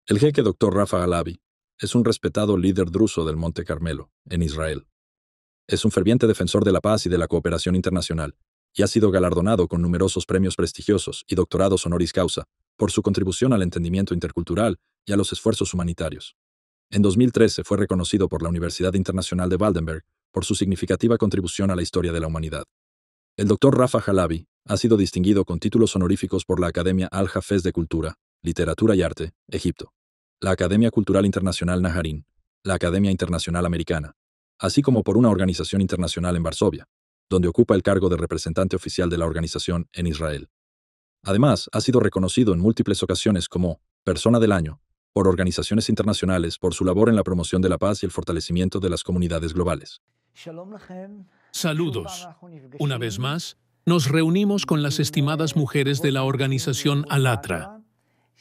El jeque Dr. Rafa Halabi es un respetado líder druso del Monte Carmelo, en Israel. Es un ferviente defensor de la paz y de la cooperación internacional, y ha sido galardonado con numerosos premios prestigiosos y doctorados honoris causa por su contribución al entendimiento intercultural y a los esfuerzos humanitarios. En 2013 fue reconocido por la Universidad Internacional de Waldenberg por su significativa contribución a la historia de la humanidad. El Dr. Rafa Halabi ha sido distinguido con títulos honoríficos por la Academia Al-Hafez de Cultura, Literatura y Arte, Egipto, la Academia Cultural Internacional Najarín, la Academia Internacional Americana, así como por una organización internacional en Varsovia, donde ocupa el cargo de representante oficial de la organización en Israel. Además, ha sido reconocido en múltiples ocasiones como Persona del Año por organizaciones internacionales por su labor en la promoción de la paz y el fortalecimiento de las comunidades globales. Saludos. Una vez más, nos reunimos con las estimadas mujeres de la organización Alatra.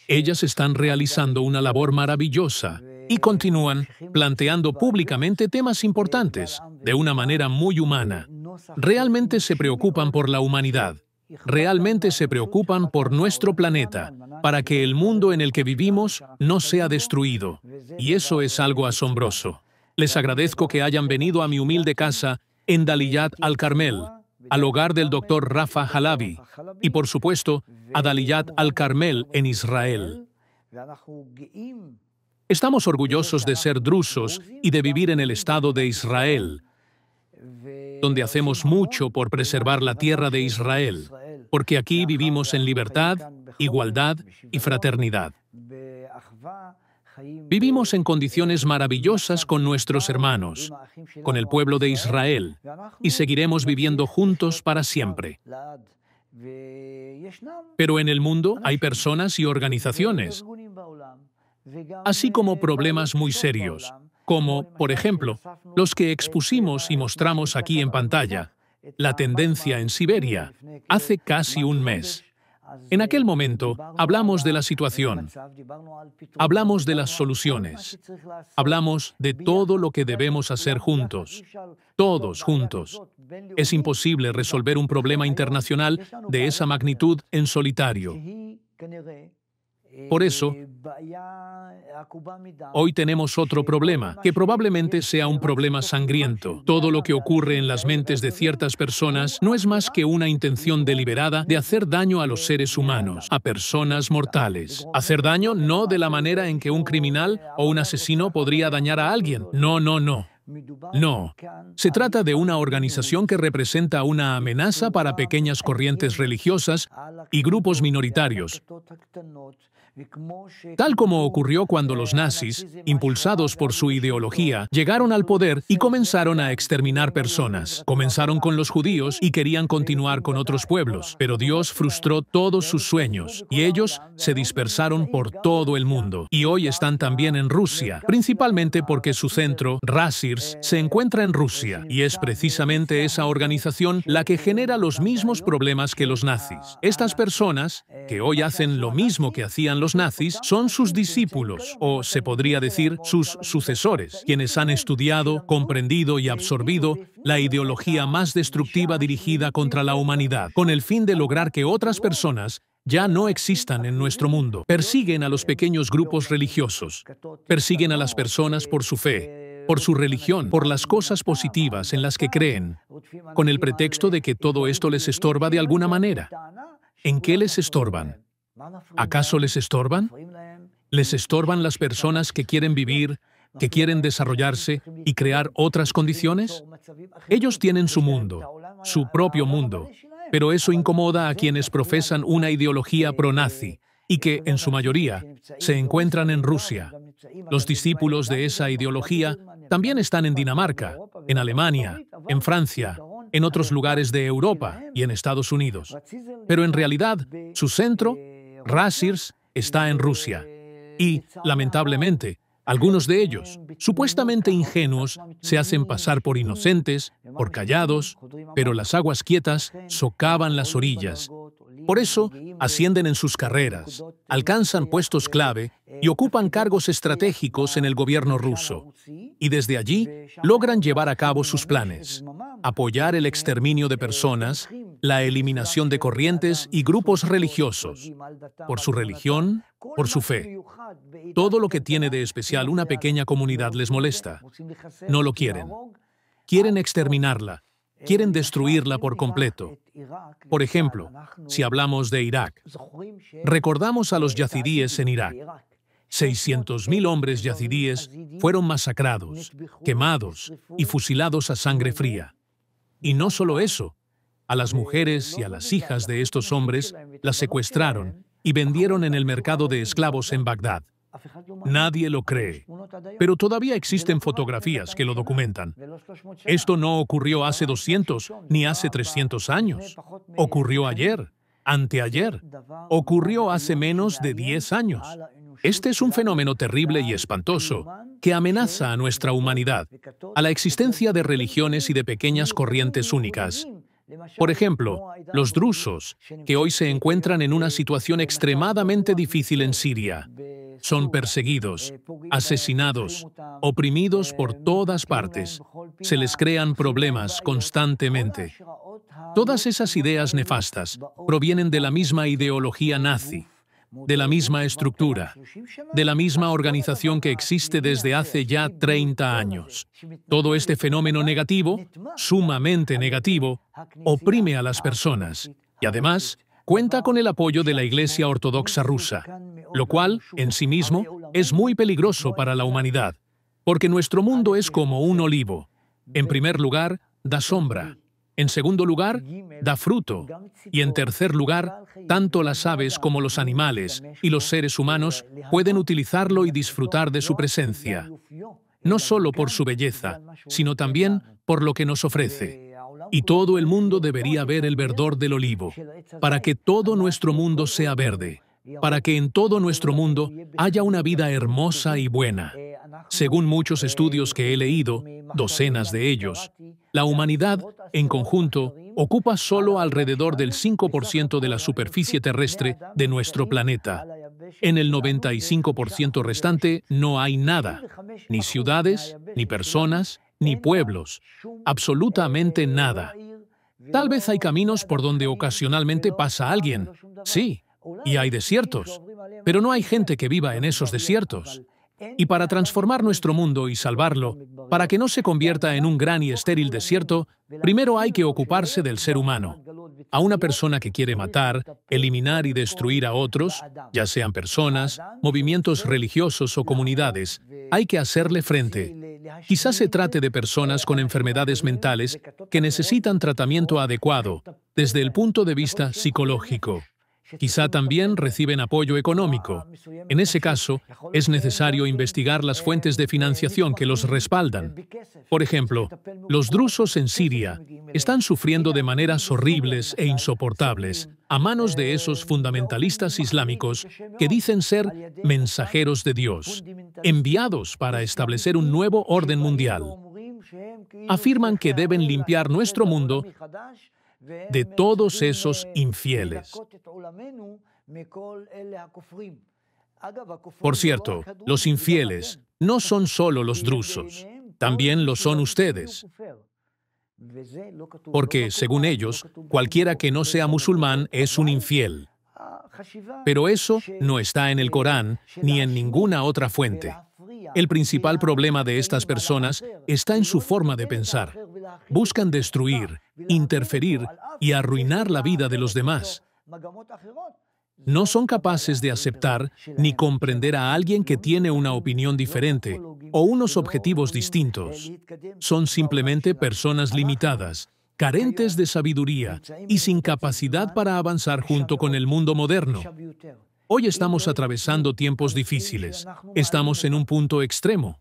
Ellas están realizando una labor maravillosa y continúan planteando públicamente temas importantes de una manera muy humana. Realmente se preocupan por la humanidad. Realmente se preocupan por nuestro planeta, para que el mundo en el que vivimos no sea destruido. Y eso es algo asombroso. Les agradezco que hayan venido a mi humilde casa en Daliyat al-Carmel, al hogar del Dr. Rafa Halabi, y por supuesto, a Daliyat al-Carmel en Israel. Estamos orgullosos de ser drusos y de vivir en el Estado de Israel, donde hacemos mucho por preservar la tierra de Israel, porque aquí vivimos en libertad, igualdad y fraternidad. Vivimos en condiciones maravillosas con nuestros hermanos, con el pueblo de Israel, y seguiremos viviendo juntos para siempre. Pero en el mundo hay personas y organizaciones, así como problemas muy serios, como, por ejemplo, los que expusimos y mostramos aquí en pantalla, la tendencia en Siberia, hace casi un mes. En aquel momento, hablamos de la situación, hablamos de las soluciones, hablamos de todo lo que debemos hacer juntos, todos juntos. Es imposible resolver un problema internacional de esa magnitud en solitario. Por eso, hoy tenemos otro problema, que probablemente sea un problema sangriento. Todo lo que ocurre en las mentes de ciertas personas no es más que una intención deliberada de hacer daño a los seres humanos, a personas mortales. Hacer daño no de la manera en que un criminal o un asesino podría dañar a alguien. No, no, no. No, se trata de una organización que representa una amenaza para pequeñas corrientes religiosas y grupos minoritarios, tal como ocurrió cuando los nazis, impulsados por su ideología, llegaron al poder y comenzaron a exterminar personas. Comenzaron con los judíos y querían continuar con otros pueblos, pero Dios frustró todos sus sueños y ellos se dispersaron por todo el mundo. Y hoy están también en Rusia, principalmente porque su centro, Rasirs, se encuentra en Rusia, y es precisamente esa organización la que genera los mismos problemas que los nazis. Estas personas, que hoy hacen lo mismo que hacían los nazis, son sus discípulos, o se podría decir sus sucesores, quienes han estudiado, comprendido y absorbido la ideología más destructiva dirigida contra la humanidad, con el fin de lograr que otras personas ya no existan en nuestro mundo. Persiguen a los pequeños grupos religiosos, persiguen a las personas por su fe, por su religión, por las cosas positivas en las que creen, con el pretexto de que todo esto les estorba de alguna manera. ¿En qué les estorban? ¿Acaso les estorban? ¿Les estorban las personas que quieren vivir, que quieren desarrollarse y crear otras condiciones? Ellos tienen su mundo, su propio mundo, pero eso incomoda a quienes profesan una ideología pro-nazi y que, en su mayoría, se encuentran en Rusia. Los discípulos de esa ideología también están en Dinamarca, en Alemania, en Francia, en otros lugares de Europa y en Estados Unidos. Pero en realidad, su centro, Rasirs, está en Rusia. Y, lamentablemente, algunos de ellos, supuestamente ingenuos, se hacen pasar por inocentes, por callados, pero las aguas quietas socavan las orillas. Por eso, ascienden en sus carreras, alcanzan puestos clave y ocupan cargos estratégicos en el gobierno ruso. Y desde allí, logran llevar a cabo sus planes: apoyar el exterminio de personas, la eliminación de corrientes y grupos religiosos, por su religión, por su fe. Todo lo que tiene de especial una pequeña comunidad les molesta. No lo quieren. Quieren exterminarla. Quieren destruirla por completo. Por ejemplo, si hablamos de Irak, recordamos a los yazidíes en Irak. 600.000 hombres yazidíes fueron masacrados, quemados y fusilados a sangre fría. Y no solo eso, a las mujeres y a las hijas de estos hombres las secuestraron y vendieron en el mercado de esclavos en Bagdad. Nadie lo cree, pero todavía existen fotografías que lo documentan. Esto no ocurrió hace 200 ni hace 300 años. Ocurrió ayer, anteayer. Ocurrió hace menos de 10 años. Este es un fenómeno terrible y espantoso que amenaza a nuestra humanidad, a la existencia de religiones y de pequeñas corrientes únicas. Por ejemplo, los drusos, que hoy se encuentran en una situación extremadamente difícil en Siria. Son perseguidos, asesinados, oprimidos por todas partes. Se les crean problemas constantemente. Todas esas ideas nefastas provienen de la misma ideología nazi, de la misma estructura, de la misma organización que existe desde hace ya 30 años. Todo este fenómeno negativo, sumamente negativo, oprime a las personas y además cuenta con el apoyo de la Iglesia Ortodoxa rusa, lo cual, en sí mismo, es muy peligroso para la humanidad, porque nuestro mundo es como un olivo. En primer lugar, da sombra. En segundo lugar, da fruto. Y en tercer lugar, tanto las aves como los animales y los seres humanos pueden utilizarlo y disfrutar de su presencia. No solo por su belleza, sino también por lo que nos ofrece. Y todo el mundo debería ver el verdor del olivo, para que todo nuestro mundo sea verde, para que en todo nuestro mundo haya una vida hermosa y buena. Según muchos estudios que he leído, docenas de ellos, la humanidad, en conjunto, ocupa solo alrededor del 5% de la superficie terrestre de nuestro planeta. En el 95% restante no hay nada, ni ciudades, ni personas, ni pueblos, absolutamente nada. Tal vez hay caminos por donde ocasionalmente pasa alguien, sí, y hay desiertos, pero no hay gente que viva en esos desiertos. Y para transformar nuestro mundo y salvarlo, para que no se convierta en un gran y estéril desierto, primero hay que ocuparse del ser humano. A una persona que quiere matar, eliminar y destruir a otros, ya sean personas, movimientos religiosos o comunidades, hay que hacerle frente. Quizás se trate de personas con enfermedades mentales que necesitan tratamiento adecuado desde el punto de vista psicológico. Quizá también reciben apoyo económico. En ese caso, es necesario investigar las fuentes de financiación que los respaldan. Por ejemplo, los drusos en Siria están sufriendo de maneras horribles e insoportables a manos de esos fundamentalistas islámicos que dicen ser mensajeros de Dios, enviados para establecer un nuevo orden mundial. Afirman que deben limpiar nuestro mundo de todos esos infieles. Por cierto, los infieles no son solo los drusos, también lo son ustedes. Porque, según ellos, cualquiera que no sea musulmán es un infiel. Pero eso no está en el Corán ni en ninguna otra fuente. El principal problema de estas personas está en su forma de pensar. Buscan destruir, interferir y arruinar la vida de los demás. No son capaces de aceptar ni comprender a alguien que tiene una opinión diferente o unos objetivos distintos. Son simplemente personas limitadas, carentes de sabiduría y sin capacidad para avanzar junto con el mundo moderno. Hoy estamos atravesando tiempos difíciles. Estamos en un punto extremo.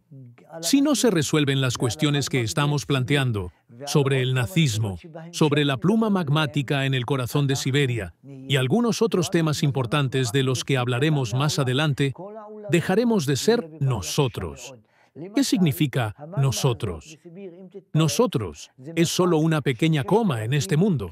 Si no se resuelven las cuestiones que estamos planteando sobre el nazismo, sobre la pluma magmática en el corazón de Siberia y algunos otros temas importantes de los que hablaremos más adelante, dejaremos de ser nosotros. ¿Qué significa nosotros? Nosotros es solo una pequeña coma en este mundo.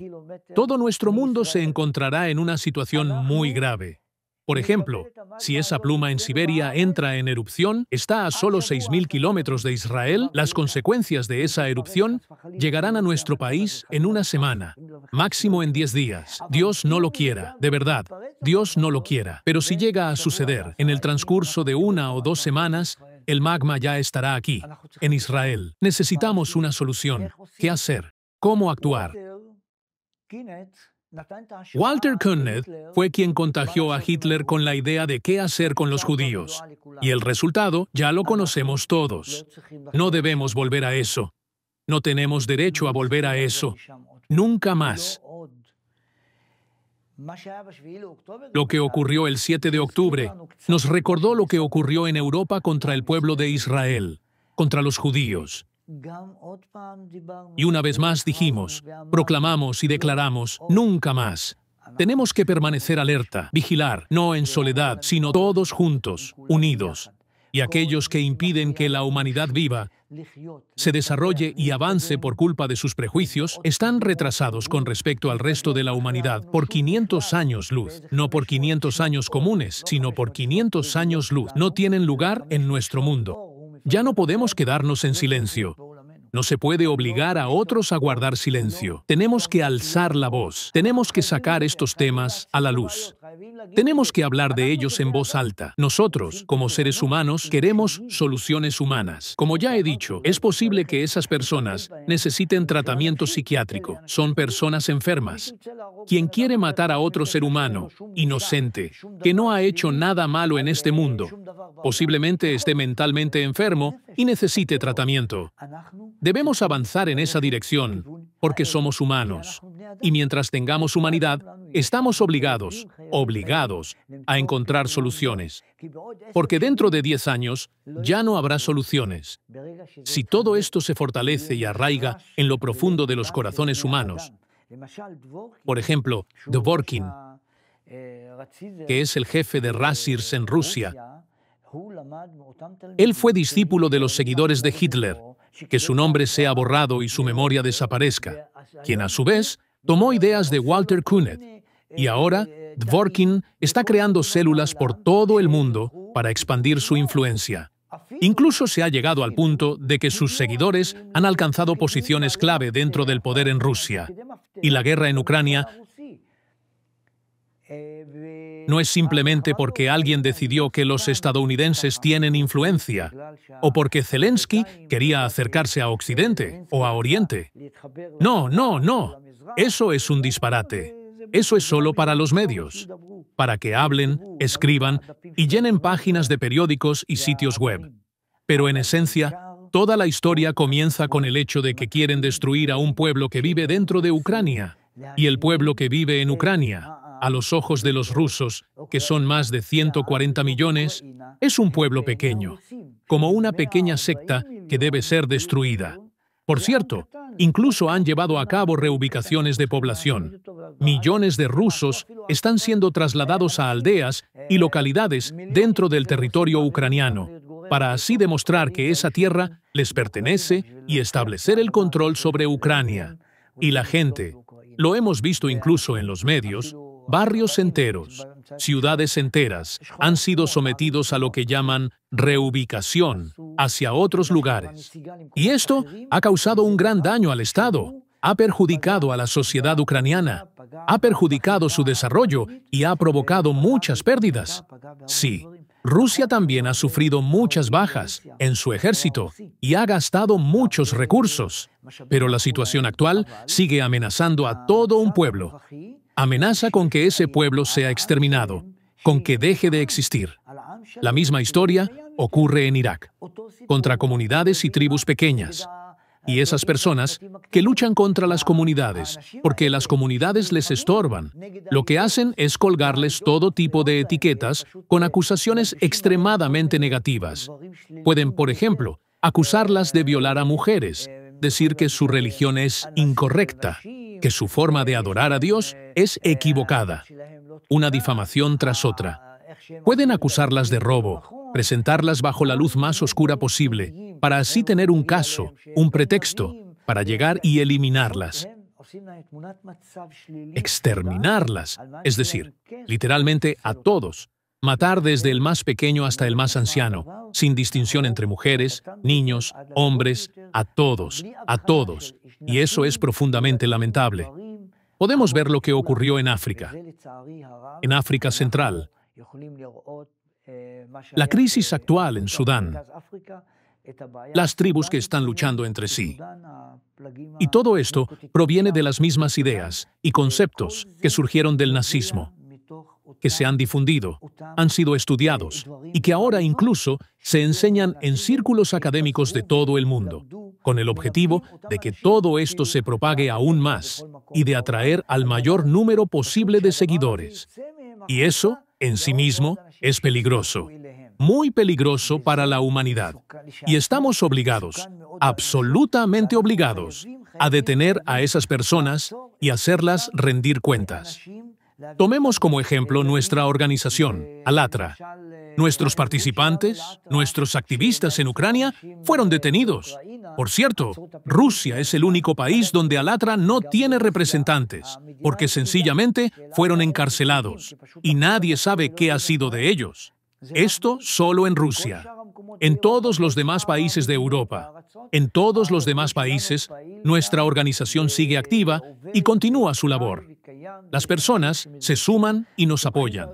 Todo nuestro mundo se encontrará en una situación muy grave. Por ejemplo, si esa pluma en Siberia entra en erupción, está a solo 6.000 kilómetros de Israel, las consecuencias de esa erupción llegarán a nuestro país en una semana, máximo en 10 días. Dios no lo quiera, de verdad, Dios no lo quiera. Pero si llega a suceder en el transcurso de 1 o 2 semanas, el magma ya estará aquí, en Israel. Necesitamos una solución. ¿Qué hacer? ¿Cómo actuar? Walter Künneth fue quien contagió a Hitler con la idea de qué hacer con los judíos. Y el resultado ya lo conocemos todos. No debemos volver a eso. No tenemos derecho a volver a eso. Nunca más. Lo que ocurrió el 7 de octubre nos recordó lo que ocurrió en Europa contra el pueblo de Israel, contra los judíos. Y una vez más dijimos, proclamamos y declaramos, nunca más. Tenemos que permanecer alerta, vigilar, no en soledad, sino todos juntos, unidos. Y aquellos que impiden que la humanidad viva, se desarrolle y avance por culpa de sus prejuicios, están retrasados con respecto al resto de la humanidad por 500 años luz. No por 500 años comunes, sino por 500 años luz. No tienen lugar en nuestro mundo. Ya no podemos quedarnos en silencio. No se puede obligar a otros a guardar silencio. Tenemos que alzar la voz. Tenemos que sacar estos temas a la luz. Tenemos que hablar de ellos en voz alta. Nosotros, como seres humanos, queremos soluciones humanas. Como ya he dicho, es posible que esas personas necesiten tratamiento psiquiátrico. Son personas enfermas. Quien quiere matar a otro ser humano, inocente, que no ha hecho nada malo en este mundo, posiblemente esté mentalmente enfermo y necesite tratamiento. Debemos avanzar en esa dirección, porque somos humanos. Y mientras tengamos humanidad, estamos obligados a encontrar soluciones. Porque dentro de 10 años ya no habrá soluciones. Si todo esto se fortalece y arraiga en lo profundo de los corazones humanos, por ejemplo, Dworkin, que es el jefe de Razirs en Rusia, él fue discípulo de los seguidores de Hitler, que su nombre sea borrado y su memoria desaparezca, quien a su vez tomó ideas de Walter Künneth, y ahora Dworkin está creando células por todo el mundo para expandir su influencia. Incluso se ha llegado al punto de que sus seguidores han alcanzado posiciones clave dentro del poder en Rusia, y la guerra en Ucrania no es simplemente porque alguien decidió que los estadounidenses tienen influencia, o porque Zelensky quería acercarse a Occidente o a Oriente. No, no, no. Eso es un disparate. Eso es solo para los medios, para que hablen, escriban y llenen páginas de periódicos y sitios web. Pero en esencia, toda la historia comienza con el hecho de que quieren destruir a un pueblo que vive dentro de Ucrania, y el pueblo que vive en Ucrania, a los ojos de los rusos, que son más de 140 millones, es un pueblo pequeño, como una pequeña secta que debe ser destruida. Por cierto, incluso han llevado a cabo reubicaciones de población. Millones de rusos están siendo trasladados a aldeas y localidades dentro del territorio ucraniano, para así demostrar que esa tierra les pertenece y establecer el control sobre Ucrania. Y la gente, lo hemos visto incluso en los medios, barrios enteros, ciudades enteras, han sido sometidos a lo que llaman reubicación hacia otros lugares. Y esto ha causado un gran daño al Estado, ha perjudicado a la sociedad ucraniana, ha perjudicado su desarrollo y ha provocado muchas pérdidas. Sí, Rusia también ha sufrido muchas bajas en su ejército y ha gastado muchos recursos, pero la situación actual sigue amenazando a todo un pueblo. Amenaza con que ese pueblo sea exterminado, con que deje de existir. La misma historia ocurre en Irak, contra comunidades y tribus pequeñas. Y esas personas que luchan contra las comunidades, porque las comunidades les estorban, lo que hacen es colgarles todo tipo de etiquetas con acusaciones extremadamente negativas. Pueden, por ejemplo, acusarlas de violar a mujeres, decir que su religión es incorrecta, que su forma de adorar a Dios es equivocada. Una difamación tras otra. Pueden acusarlas de robo, presentarlas bajo la luz más oscura posible, para así tener un caso, un pretexto, para llegar y eliminarlas. exterminarlas, es decir, literalmente a todos, matar desde el más pequeño hasta el más anciano, sin distinción entre mujeres, niños, hombres, a todos, y eso es profundamente lamentable. Podemos ver lo que ocurrió en África Central, la crisis actual en Sudán, las tribus que están luchando entre sí. Y todo esto proviene de las mismas ideas y conceptos que surgieron del nazismo, que se han difundido, han sido estudiados y que ahora incluso se enseñan en círculos académicos de todo el mundo, con el objetivo de que todo esto se propague aún más y de atraer al mayor número posible de seguidores. Y eso, en sí mismo, es peligroso, muy peligroso para la humanidad. Y estamos obligados, absolutamente obligados, a detener a esas personas y hacerlas rendir cuentas. Tomemos como ejemplo nuestra organización, Alatra. Nuestros participantes, nuestros activistas en Ucrania, fueron detenidos. Por cierto, Rusia es el único país donde Alatra no tiene representantes, porque sencillamente fueron encarcelados, y nadie sabe qué ha sido de ellos. Esto solo en Rusia. En todos los demás países de Europa, en todos los demás países, nuestra organización sigue activa y continúa su labor. Las personas se suman y nos apoyan.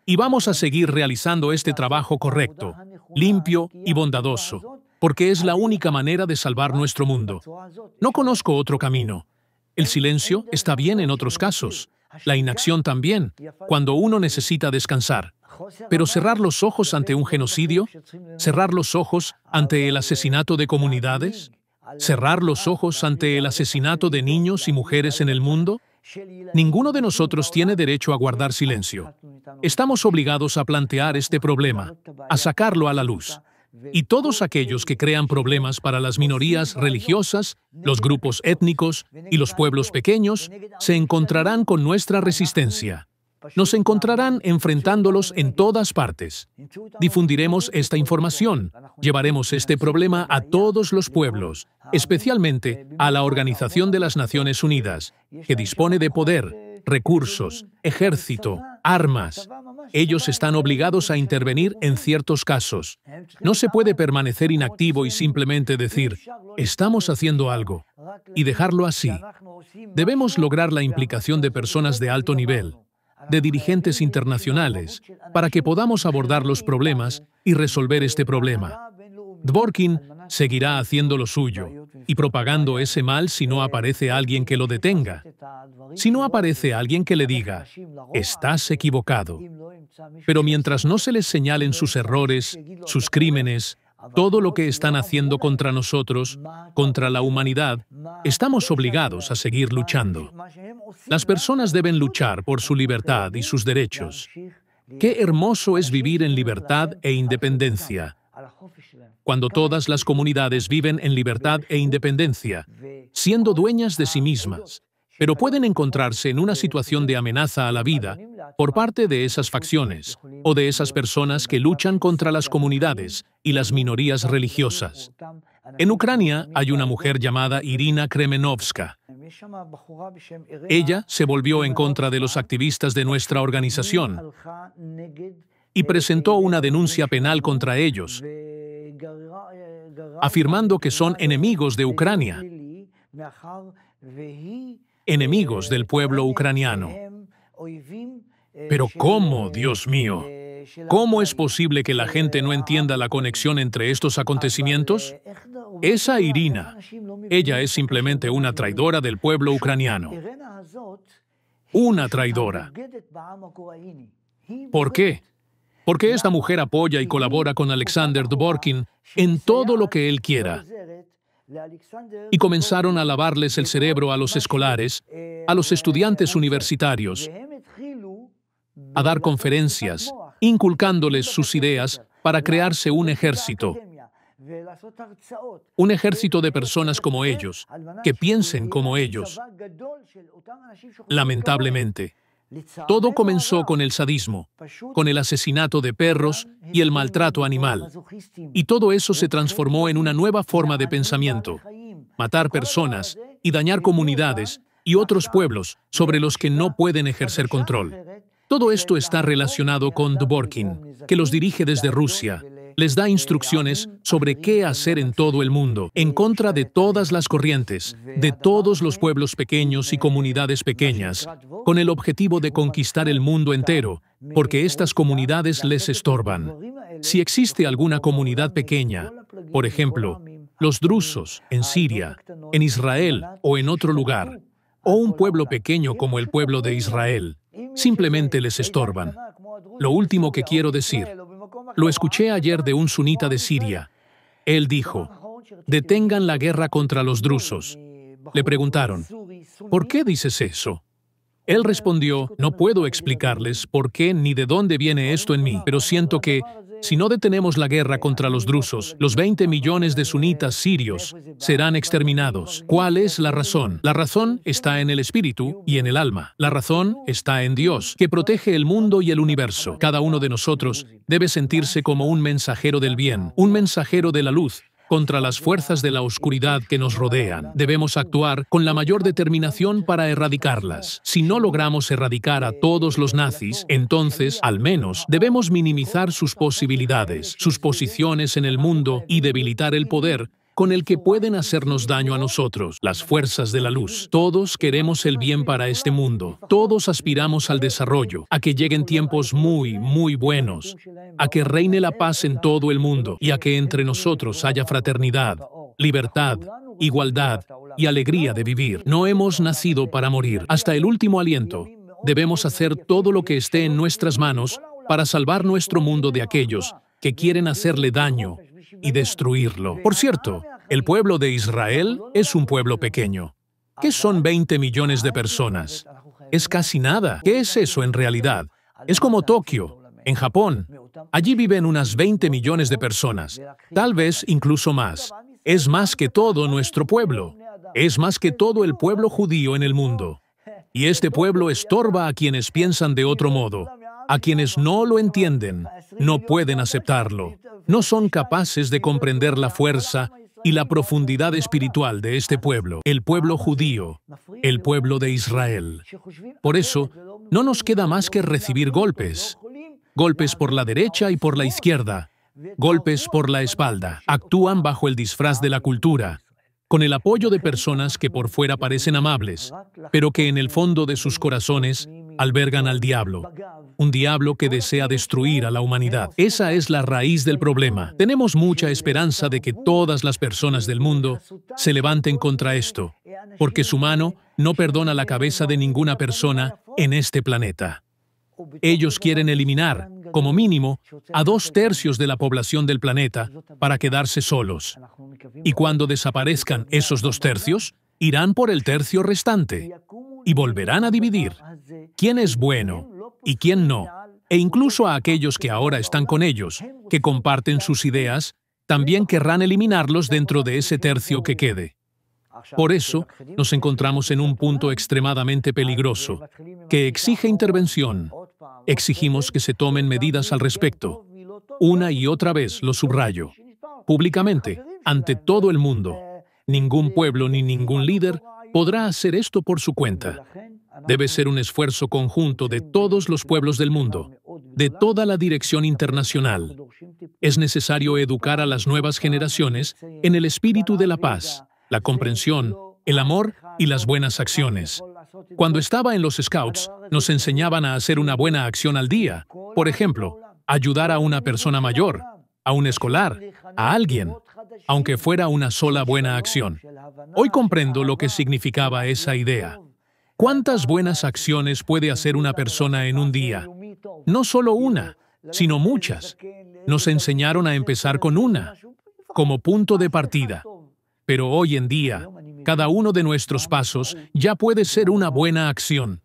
Y vamos a seguir realizando este trabajo correcto, limpio y bondadoso, porque es la única manera de salvar nuestro mundo. No conozco otro camino. El silencio está bien en otros casos, la inacción también, cuando uno necesita descansar. Pero cerrar los ojos ante un genocidio, cerrar los ojos ante el asesinato de comunidades, cerrar los ojos ante el asesinato de niños y mujeres en el mundo, ninguno de nosotros tiene derecho a guardar silencio. Estamos obligados a plantear este problema, a sacarlo a la luz. Y todos aquellos que crean problemas para las minorías religiosas, los grupos étnicos y los pueblos pequeños, se encontrarán con nuestra resistencia. Nos encontrarán enfrentándolos en todas partes. Difundiremos esta información, llevaremos este problema a todos los pueblos, especialmente a la Organización de las Naciones Unidas, que dispone de poder, recursos, ejército, armas. Ellos están obligados a intervenir en ciertos casos. No se puede permanecer inactivo y simplemente decir, estamos haciendo algo, y dejarlo así. Debemos lograr la implicación de personas de alto nivel, de dirigentes internacionales, para que podamos abordar los problemas y resolver este problema. Dworkin seguirá haciendo lo suyo y propagando ese mal si no aparece alguien que lo detenga, si no aparece alguien que le diga, estás equivocado. Pero mientras no se les señalen sus errores, sus crímenes, todo lo que están haciendo contra nosotros, contra la humanidad, estamos obligados a seguir luchando. Las personas deben luchar por su libertad y sus derechos. Qué hermoso es vivir en libertad e independencia. Cuando todas las comunidades viven en libertad e independencia, siendo dueñas de sí mismas, pero pueden encontrarse en una situación de amenaza a la vida por parte de esas facciones o de esas personas que luchan contra las comunidades y las minorías religiosas. En Ucrania hay una mujer llamada Irina Kremenovska. Ella se volvió en contra de los activistas de nuestra organización y presentó una denuncia penal contra ellos, afirmando que son enemigos de Ucrania, enemigos del pueblo ucraniano. Pero ¿cómo, Dios mío? ¿Cómo es posible que la gente no entienda la conexión entre estos acontecimientos? Esa Irina, ella es simplemente una traidora del pueblo ucraniano. Una traidora. ¿Por qué? Porque esta mujer apoya y colabora con Alexander Dworkin en todo lo que él quiera. Y comenzaron a lavarles el cerebro a los escolares, a los estudiantes universitarios, a dar conferencias, inculcándoles sus ideas para crearse un ejército de personas como ellos, que piensen como ellos. Lamentablemente, todo comenzó con el sadismo, con el asesinato de perros y el maltrato animal. Y todo eso se transformó en una nueva forma de pensamiento, matar personas y dañar comunidades y otros pueblos sobre los que no pueden ejercer control. Todo esto está relacionado con Dworkin, que los dirige desde Rusia. Les da instrucciones sobre qué hacer en todo el mundo, en contra de todas las corrientes, de todos los pueblos pequeños y comunidades pequeñas, con el objetivo de conquistar el mundo entero, porque estas comunidades les estorban. Si existe alguna comunidad pequeña, por ejemplo, los drusos en Siria, en Israel o en otro lugar, o un pueblo pequeño como el pueblo de Israel, simplemente les estorban. Lo último que quiero decir, lo escuché ayer de un sunita de Siria. Él dijo, detengan la guerra contra los drusos. Le preguntaron, ¿por qué dices eso? Él respondió, no puedo explicarles por qué ni de dónde viene esto en mí, pero siento que, si no detenemos la guerra contra los drusos, los 20 millones de sunitas sirios serán exterminados. ¿Cuál es la razón? La razón está en el espíritu y en el alma. La razón está en Dios, que protege el mundo y el universo. Cada uno de nosotros debe sentirse como un mensajero del bien, un mensajero de la luz, contra las fuerzas de la oscuridad que nos rodean. Debemos actuar con la mayor determinación para erradicarlas. Si no logramos erradicar a todos los nazis, entonces, al menos, debemos minimizar sus posibilidades, sus posiciones en el mundo y debilitar el poder con el que pueden hacernos daño a nosotros, las fuerzas de la luz. Todos queremos el bien para este mundo. Todos aspiramos al desarrollo, a que lleguen tiempos muy, muy buenos, a que reine la paz en todo el mundo y a que entre nosotros haya fraternidad, libertad, igualdad y alegría de vivir. No hemos nacido para morir. Hasta el último aliento, debemos hacer todo lo que esté en nuestras manos para salvar nuestro mundo de aquellos que quieren hacerle daño y destruirlo. Por cierto, el pueblo de Israel es un pueblo pequeño. ¿Qué son 20 millones de personas? Es casi nada. ¿Qué es eso en realidad? Es como Tokio, en Japón. Allí viven unas 20 millones de personas, tal vez incluso más. Es más que todo nuestro pueblo. Es más que todo el pueblo judío en el mundo. Y este pueblo estorba a quienes piensan de otro modo. A quienes no lo entienden, no pueden aceptarlo. No son capaces de comprender la fuerza y la profundidad espiritual de este pueblo, el pueblo judío, el pueblo de Israel. Por eso, no nos queda más que recibir golpes. Golpes por la derecha y por la izquierda. Golpes por la espalda. Actúan bajo el disfraz de la cultura, con el apoyo de personas que por fuera parecen amables, pero que en el fondo de sus corazones albergan al diablo. Un diablo que desea destruir a la humanidad. Esa es la raíz del problema. Tenemos mucha esperanza de que todas las personas del mundo se levanten contra esto, porque su mano no perdona la cabeza de ninguna persona en este planeta. Ellos quieren eliminar, como mínimo, a 2/3 de la población del planeta para quedarse solos. Y cuando desaparezcan esos 2/3, irán por el tercio restante y volverán a dividir quién es bueno y quién no, e incluso a aquellos que ahora están con ellos, que comparten sus ideas, también querrán eliminarlos dentro de ese tercio que quede. Por eso, nos encontramos en un punto extremadamente peligroso, que exige intervención. Exigimos que se tomen medidas al respecto. Una y otra vez lo subrayo. Públicamente, ante todo el mundo. Ningún pueblo ni ningún líder podrá hacer esto por su cuenta. Debe ser un esfuerzo conjunto de todos los pueblos del mundo, de toda la dirección internacional. Es necesario educar a las nuevas generaciones en el espíritu de la paz, la comprensión, el amor y las buenas acciones. Cuando estaba en los Scouts, nos enseñaban a hacer una buena acción al día. Por ejemplo, ayudar a una persona mayor, a un escolar, a alguien, aunque fuera una sola buena acción. Hoy comprendo lo que significaba esa idea. ¿Cuántas buenas acciones puede hacer una persona en un día? No solo una, sino muchas. Nos enseñaron a empezar con una, como punto de partida. Pero hoy en día, cada uno de nuestros pasos ya puede ser una buena acción.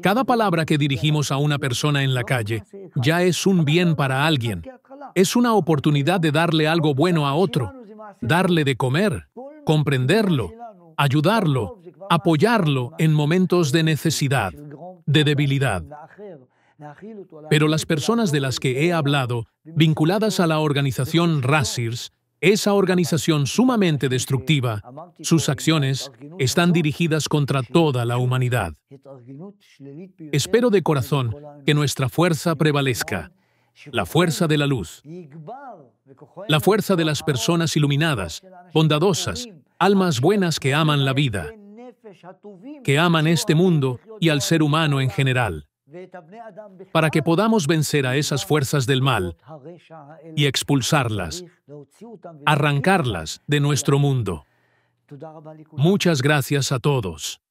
Cada palabra que dirigimos a una persona en la calle ya es un bien para alguien. Es una oportunidad de darle algo bueno a otro, darle de comer, comprenderlo, ayudarlo, apoyarlo en momentos de necesidad, de debilidad. Pero las personas de las que he hablado, vinculadas a la organización Razirs, Esa organización sumamente destructiva, sus acciones están dirigidas contra toda la humanidad. Espero de corazón que nuestra fuerza prevalezca, la fuerza de la luz, la fuerza de las personas iluminadas, bondadosas, almas buenas que aman la vida, que aman este mundo y al ser humano en general, para que podamos vencer a esas fuerzas del mal y expulsarlas, arrancarlas de nuestro mundo. Muchas gracias a todos.